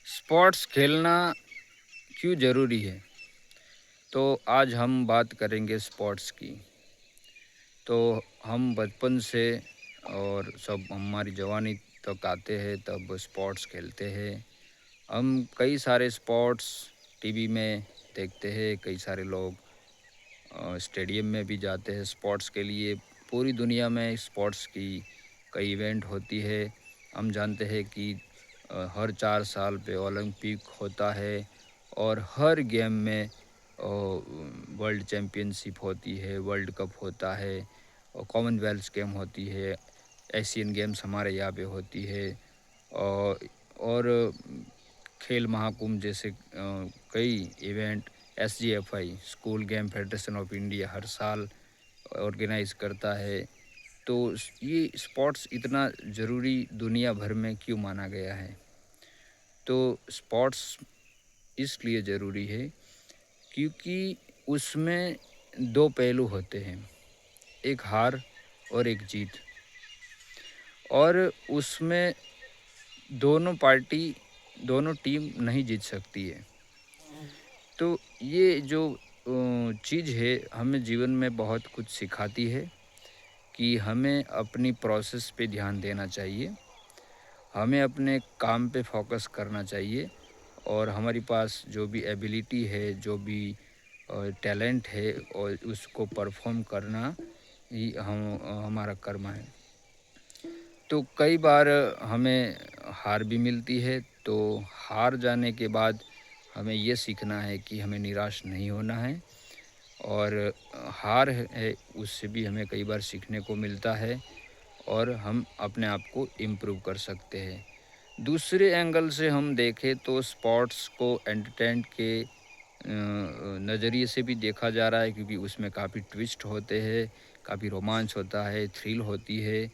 Sports खेलना क्यों ज़रूरी है? तो आज हम बात करेंगे स्पोर्ट्स की। तो हम बचपन से और सब हमारी जवानी तक आते हैं तब स्पोर्ट्स खेलते हैं। हम कई सारे स्पोर्ट्स टीवी में देखते हैं, कई सारे लोग स्टेडियम में भी जाते हैं स्पोर्ट्स के लिए। पूरी दुनिया में स्पोर्ट्स की कई इवेंट होती है। हम जानते हैं कि हर 4 साल पे ओलंपिक होता है और हर गेम में वर्ल्ड चैम्पियनशिप होती है, वर्ल्ड कप होता है और कॉमनवेल्थ गेम होती है, एशियन गेम्स हमारे यहाँ पे होती है। और खेल महाकुंभ जैसे कई event SGFI school game federation of India हर साल ऑर्गेनाइज करता है। तो ये स्पोर्ट्स इतना ज़रूरी दुनिया भर में क्यों माना गया है? तो स्पोर्ट्स इसलिए ज़रूरी है क्योंकि उसमें दो पहलू होते हैं, एक हार और एक जीत। और उसमें दोनों पार्टी, दोनों टीम नहीं जीत सकती है। तो ये जो चीज़ है हमें जीवन में बहुत कुछ सिखाती है कि हमें अपनी प्रोसेस पे ध्यान देना चाहिए, हमें अपने काम पे फोकस करना चाहिए और हमारे पास जो भी एबिलिटी है, जो भी टैलेंट है और उसको परफॉर्म करना ही हमारा कर्म है। तो कई बार हमें हार भी मिलती है, तो हार जाने के बाद हमें ये सीखना है कि हमें निराश नहीं होना है। और हार है उससे भी हमें कई बार सीखने को मिलता है और हम अपने आप को इम्प्रूव कर सकते हैं। दूसरे एंगल से हम देखें तो स्पोर्ट्स को एंटरटेन के नज़रिए से भी देखा जा रहा है, क्योंकि उसमें काफ़ी ट्विस्ट होते हैं, काफ़ी रोमांच होता है, थ्रिल होती है।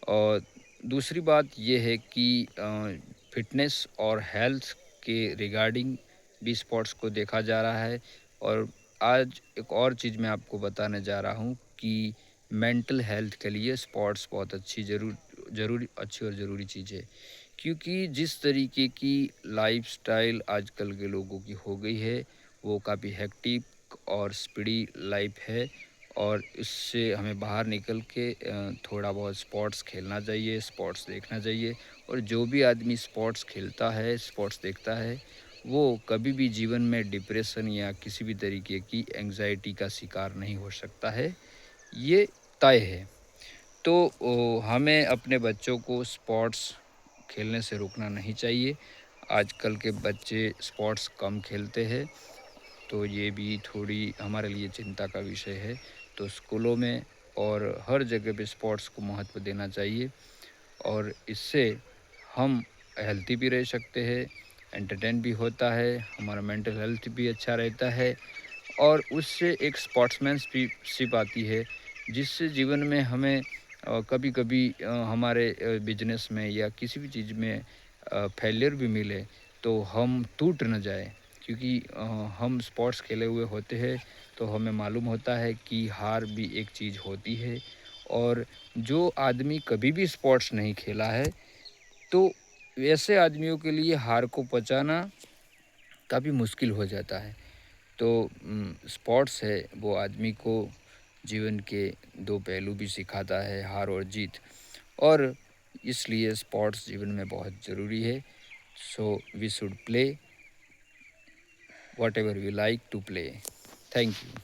और दूसरी बात ये है कि फ़िटनेस और हेल्थ के रिगार्डिंग भी स्पोर्ट्स को देखा जा रहा है। और आज एक और चीज़ मैं आपको बताने जा रहा हूँ कि मेंटल हेल्थ के लिए स्पोर्ट्स बहुत अच्छी और ज़रूरी चीज़ है। क्योंकि जिस तरीके की लाइफ़स्टाइल आजकल के लोगों की हो गई है, वो काफ़ी हेक्टिक और स्पीडी लाइफ है। और इससे हमें बाहर निकल के थोड़ा बहुत स्पोर्ट्स खेलना चाहिए, स्पोर्ट्स देखना चाहिए। और जो भी आदमी स्पोर्ट्स खेलता है, स्पोर्ट्स देखता है, वो कभी भी जीवन में डिप्रेशन या किसी भी तरीके की एंग्जाइटी का शिकार नहीं हो सकता है, ये तय है। तो हमें अपने बच्चों को स्पोर्ट्स खेलने से रोकना नहीं चाहिए। आजकल के बच्चे स्पोर्ट्स कम खेलते हैं, तो ये भी थोड़ी हमारे लिए चिंता का विषय है। तो स्कूलों में और हर जगह पे स्पोर्ट्स को महत्व देना चाहिए और इससे हम हेल्थी भी रह सकते हैं, एंटरटेन भी होता है, हमारा मेंटल हेल्थ भी अच्छा रहता है और उससे एक स्पोर्ट्समैनशिप आती है, जिससे जीवन में हमें कभी-कभी हमारे बिजनेस में या किसी भी चीज़ में फेलियर भी मिले, तो हम टूट ना जाएँ। क्योंकि हम स्पोर्ट्स खेले हुए होते हैं, तो हमें मालूम होता है कि हार भी एक चीज़ होती है। और जो आदमी कभी भी स्पोर्ट्स नहीं खेला है, तो ऐसे आदमियों के लिए हार को पचाना काफ़ी मुश्किल हो जाता है। तो स्पोर्ट्स है वो आदमी को जीवन के दो पहलू भी सिखाता है, हार और जीत। और इसलिए स्पोर्ट्स जीवन में बहुत ज़रूरी है। So we should play whatever we like to play. Thank you.